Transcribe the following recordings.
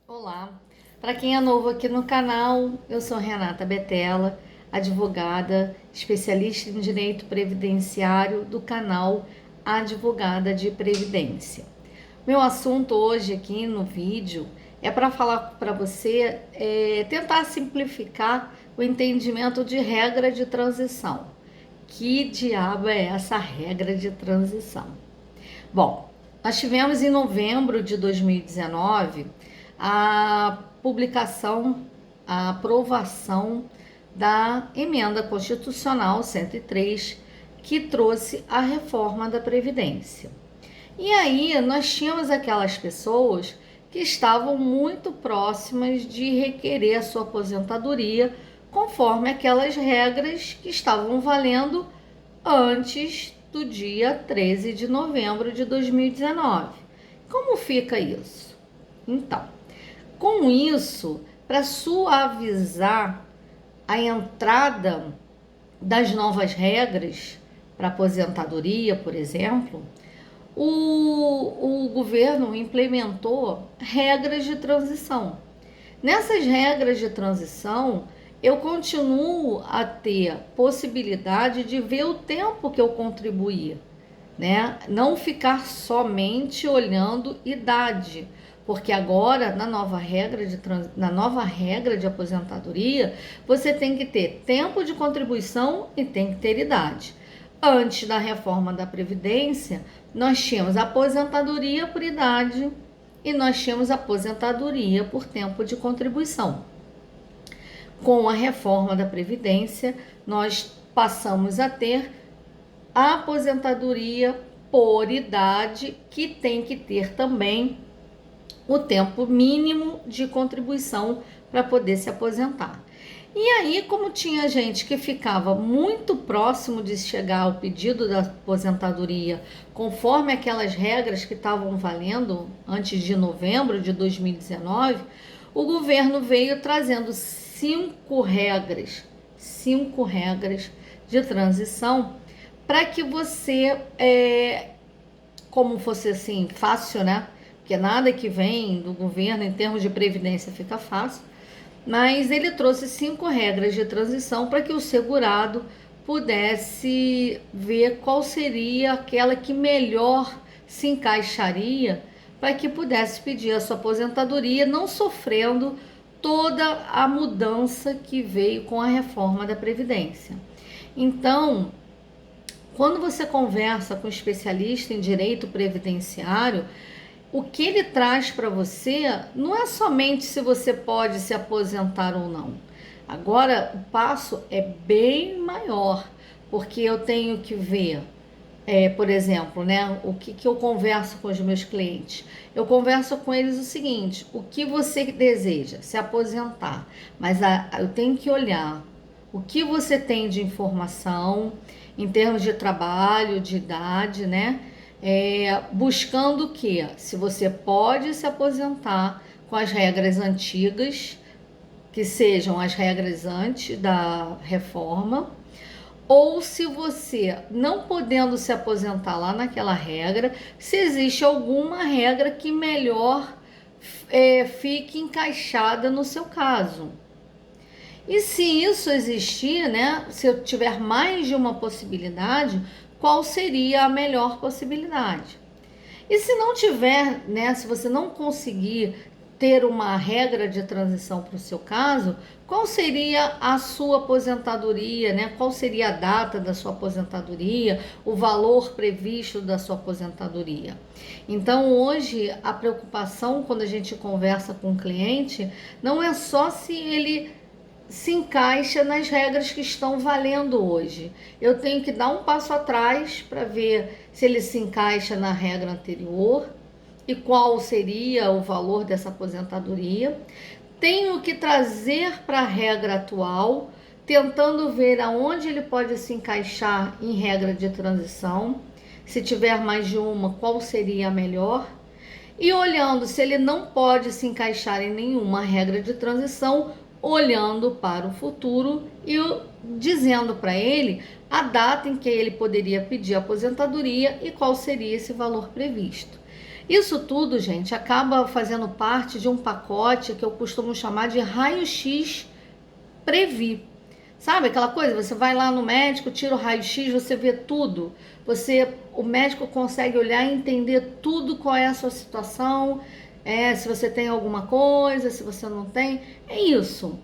Olá, para quem é novo aqui no canal, eu sou Renata Betella, advogada, especialista em direito previdenciário do canal Advogada de Previdência. Meu assunto hoje aqui no vídeo é para falar para você tentar simplificar o entendimento de regra de transição. Que diabo é essa regra de transição? Bom, nós tivemos em novembro de 2019 a publicação, a aprovação da emenda constitucional 103, que trouxe a reforma da Previdência. E aí nós tínhamos aquelas pessoas que estavam muito próximas de requerer a sua aposentadoria conforme aquelas regras que estavam valendo antes do dia 13 de novembro de 2019. Como fica isso? Então, com isso, para suavizar a entrada das novas regras para aposentadoria, por exemplo, o governo implementou regras de transição. Nessas regras de transição, eu continuo a ter possibilidade de ver o tempo que eu contribuí, né? Não ficar somente olhando idade, porque agora na nova regra de aposentadoria, você tem que ter tempo de contribuição e tem que ter idade. Antes da reforma da Previdência, nós tínhamos aposentadoria por idade e nós tínhamos aposentadoria por tempo de contribuição. Com a reforma da Previdência, nós passamos a ter a aposentadoria por idade, que tem que ter também o tempo mínimo de contribuição para poder se aposentar. E aí, como tinha gente que ficava muito próximo de chegar ao pedido da aposentadoria, conforme aquelas regras que estavam valendo antes de novembro de 2019, o governo veio trazendo cinco regras de transição para que você, como fosse assim, fácil, né? Porque nada que vem do governo em termos de previdência fica fácil, mas ele trouxe 5 regras de transição para que o segurado pudesse ver qual seria aquela que melhor se encaixaria para que pudesse pedir a sua aposentadoria, não sofrendo toda a mudança que veio com a reforma da Previdência. Então, quando você conversa com um especialista em direito previdenciário, o que ele traz para você não é somente se você pode se aposentar ou não. Agora, o passo é bem maior, porque eu tenho que ver, por exemplo, né, o que eu converso com os meus clientes. Eu converso com eles o seguinte: o que você deseja? Se aposentar. Mas eu tenho que olhar o que você tem de informação em termos de trabalho, de idade, né? Buscando o que? Se você pode se aposentar com as regras antigas, que sejam as regras antes da reforma, ou se você não podendo se aposentar lá naquela regra, se existe alguma regra que melhor fique encaixada no seu caso. E se isso existir, né, se eu tiver mais de uma possibilidade, qual seria a melhor possibilidade? E se não tiver, né, se você não conseguir ter uma regra de transição para o seu caso, qual seria a sua aposentadoria, né? Qual seria a data da sua aposentadoria, o valor previsto da sua aposentadoria? Então, hoje, a preocupação quando a gente conversa com o cliente não é só se ele se encaixa nas regras que estão valendo hoje. Eu tenho que dar um passo atrás para ver se ele se encaixa na regra anterior e qual seria o valor dessa aposentadoria. Tenho que trazer para a regra atual, tentando ver aonde ele pode se encaixar em regra de transição. Se tiver mais de uma, qual seria a melhor? E olhando se ele não pode se encaixar em nenhuma regra de transição, olhando para o futuro e dizendo para ele a data em que ele poderia pedir a aposentadoria e qual seria esse valor previsto. Isso tudo, gente, acaba fazendo parte de um pacote que eu costumo chamar de raio-x Previ. Sabe aquela coisa? Você vai lá no médico, tira o raio-x, você vê tudo. O médico consegue olhar e entender tudo qual é a sua situação, se você tem alguma coisa, se você não tem. É isso.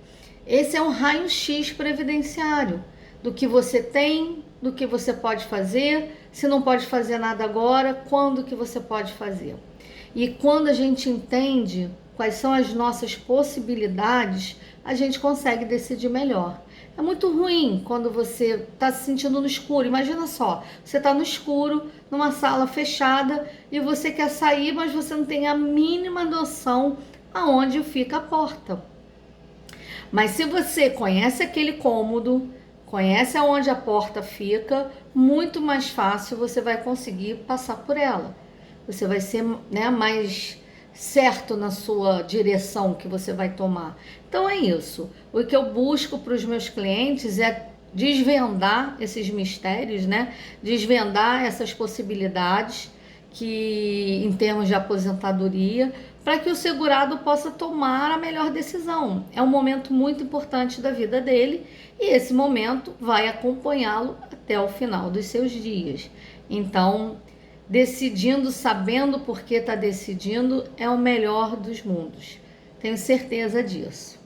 Esse é um raio-x previdenciário do que você tem, do que você pode fazer, se não pode fazer nada agora, quando que você pode fazer. E quando a gente entende quais são as nossas possibilidades, a gente consegue decidir melhor. É muito ruim quando você está se sentindo no escuro. Imagina só, você está no escuro, numa sala fechada, e você quer sair, mas você não tem a mínima noção aonde fica a porta. Mas se você conhece aquele cômodo, conhece aonde a porta fica, muito mais fácil você vai conseguir passar por ela. Você vai ser, né, mais certo na sua direção que você vai tomar. Então é isso. O que eu busco para os meus clientes é desvendar esses mistérios, né? Desvendar essas possibilidades que em termos de aposentadoria, para que o segurado possa tomar a melhor decisão. É um momento muito importante da vida dele e esse momento vai acompanhá-lo até o final dos seus dias. Então, decidindo, sabendo por que está decidindo, é o melhor dos mundos. Tenho certeza disso.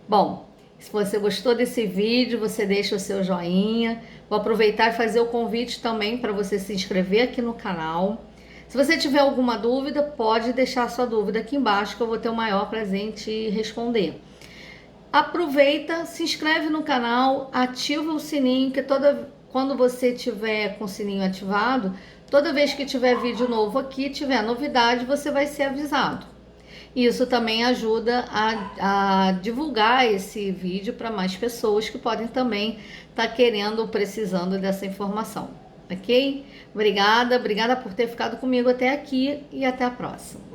Bom, se você gostou desse vídeo, você deixa o seu joinha. Vou aproveitar e fazer o convite também para você se inscrever aqui no canal. Se você tiver alguma dúvida, pode deixar sua dúvida aqui embaixo que eu vou ter o maior prazer em te responder. Aproveita, se inscreve no canal, ativa o sininho, que quando você tiver com o sininho ativado, toda vez que tiver vídeo novo aqui, tiver novidade, você vai ser avisado. Isso também ajuda a divulgar esse vídeo para mais pessoas que podem também estar querendo ou precisando dessa informação, ok? Obrigada por ter ficado comigo até aqui e até a próxima.